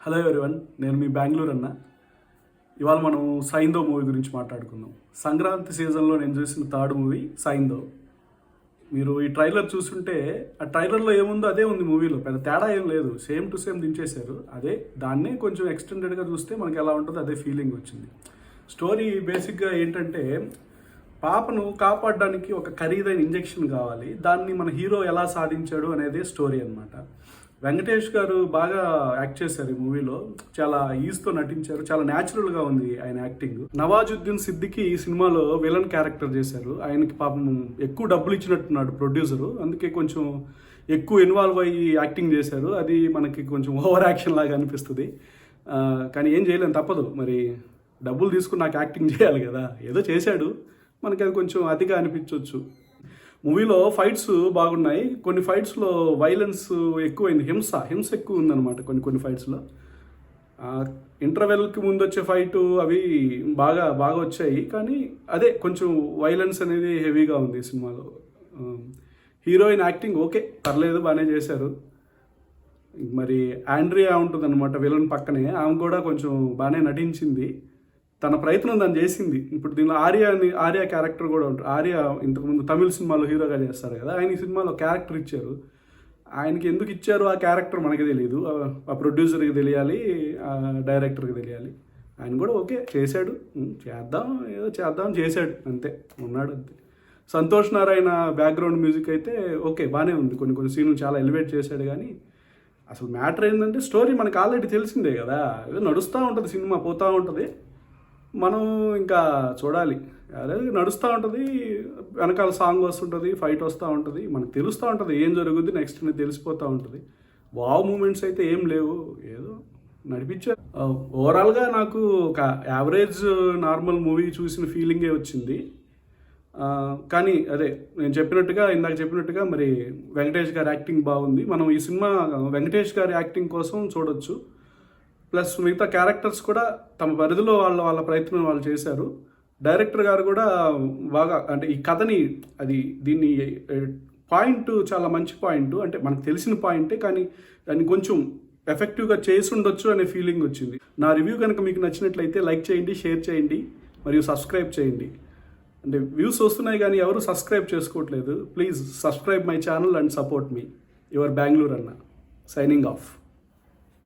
Hello everyone, నేను మీ బెంగళూరు అన్న. ఇవాళ మనం సైందో మూవీ గురించి మాట్లాడుకుందాం. సంక్రాంతి సీజన్లో నేను చూసిన థర్డ్ మూవీ సైందో. మీరు ఈ ట్రైలర్ చూస్తుంటే ఆ ట్రైలర్లో ఏముందో అదే ఉంది మూవీలో, పెద్ద తేడా ఏం లేదు, సేమ్ టు సేమ్ దించేశారు. అదే దాన్నే కొంచెం ఎక్స్టెండెడ్గా చూస్తే మనకి ఎలా ఉంటుందో అదే ఫీలింగ్ వచ్చింది. స్టోరీ బేసిక్గా ఏంటంటే, పాపను కాపాడడానికి ఒక ఖరీదైన ఇంజెక్షన్ కావాలి, దాన్ని మన హీరో ఎలా సాధించాడు అనేది స్టోరీ అనమాట. వెంకటేష్ గారు బాగా యాక్ట్ చేశారు ఈ మూవీలో, చాలా ఈజీతో నటించారు, చాలా న్యాచురల్గా ఉంది ఆయన యాక్టింగ్. నవాజుద్దీన్ సిద్దికి ఈ సినిమాలో విలన్ క్యారెక్టర్ చేశారు. ఆయనకి పాపం ఎక్కువ డబ్బులు ఇచ్చినట్టున్నాడు ప్రొడ్యూసరు, అందుకే కొంచెం ఎక్కువ ఇన్వాల్వ్ అయ్యి యాక్టింగ్ చేశారు. అది మనకి కొంచెం ఓవర్ యాక్షన్ లాగా అనిపిస్తుంది, కానీ ఏం చేయలేము, తప్పదు. మరి డబ్బులు తీసుకుని నాకు యాక్టింగ్ చేయాలి కదా, ఏదో చేశాడు, మనకి అది కొంచెం అతిగా అనిపించవచ్చు. మూవీలో ఫైట్స్ బాగున్నాయి, కొన్ని ఫైట్స్లో వైలెన్స్ ఎక్కువైంది, హింస ఎక్కువ ఉందన్నమాట కొన్ని ఫైట్స్లో. ఇంటర్వెల్కి ముందు వచ్చే ఫైటు అవి బాగా వచ్చాయి, కానీ అదే కొంచెం వైలెన్స్ అనేది హెవీగా ఉంది ఈ సినిమాలో. హీరోయిన్ యాక్టింగ్ ఓకే, పర్లేదు, బాగానే చేశారు. మరి ఆండ్రియా ఉంటుంది అనమాట విలన్ పక్కనే, ఆమె కూడా కొంచెం బాగానే నటించింది, తన ప్రయత్నం దాన్ని చేసింది. ఇప్పుడు దీనిలో ఆర్య క్యారెక్టర్ కూడా ఉంటుంది. ఆర్య ఇంతకుముందు తమిళ సినిమాలో హీరోగా చేస్తారు కదా, ఆయన ఈ సినిమాలో క్యారెక్టర్ ఇచ్చారు. ఆయనకి ఎందుకు ఇచ్చారు ఆ క్యారెక్టర్ మనకి తెలియదు, ఆ ప్రొడ్యూసర్కి తెలియాలి, ఆ డైరెక్టర్కి తెలియాలి. ఆయన కూడా ఓకే చేశాడు, చేద్దాం చేశాడు, అంతే, ఉన్నాడు అంతే. సంతోష్ నారాయణ బ్యాక్గ్రౌండ్ మ్యూజిక్ అయితే ఓకే, బాగానే ఉంది, కొన్ని సీన్లు చాలా ఎలివేట్ చేశాడు. కానీ అసలు మ్యాటర్ ఏంటంటే, స్టోరీ మనకు ఆల్రెడీ తెలిసిందే కదా, ఏదో నడుస్తూ ఉంటుంది, సినిమా పోతూ ఉంటుంది, మనం ఇంకా చూడాలి. అదే నడుస్తూ ఉంటుంది, వెనకాల సాంగ్ వస్తుంటుంది, ఫైట్ వస్తూ ఉంటుంది, మనకు తెలుస్తూ ఉంటుంది ఏం జరుగుద్ది నెక్స్ట్ అని తెలిసిపోతూ ఉంటుంది. వావ్ మూమెంట్స్ అయితే ఏం లేవు, ఏదో నడిపించారు. ఓవరాల్గా నాకు ఒక యావరేజ్ నార్మల్ మూవీ చూసిన ఫీలింగే వచ్చింది. కానీ అదే నేను ఇందాక చెప్పినట్టుగా మరి వెంకటేష్ గారి యాక్టింగ్ బాగుంది. మనం ఈ సినిమా వెంకటేష్ గారి యాక్టింగ్ కోసం చూడొచ్చు. ప్లస్ మిగతా క్యారెక్టర్స్ కూడా తమ పరిధిలో వాళ్ళ ప్రయత్నం వాళ్ళు చేశారు. డైరెక్టర్ గారు కూడా బాగా, అంటే ఈ కథని దీన్ని పాయింట్ చాలా మంచి పాయింట్, అంటే మనకు తెలిసిన పాయింటే, కానీ దాన్ని కొంచెం ఎఫెక్టివ్గా చేసి ఉండొచ్చు అనే ఫీలింగ్ వచ్చింది. నా రివ్యూ కనుక మీకు నచ్చినట్లయితే లైక్ చేయండి, షేర్ చేయండి, మరియు సబ్స్క్రైబ్ చేయండి. అంటే వ్యూస్ వస్తున్నాయి కానీ ఎవరు సబ్స్క్రైబ్ చేసుకోవట్లేదు. Please subscribe my channel and support me. Your Bengaluru అన్న, సైనింగ్ ఆఫ్.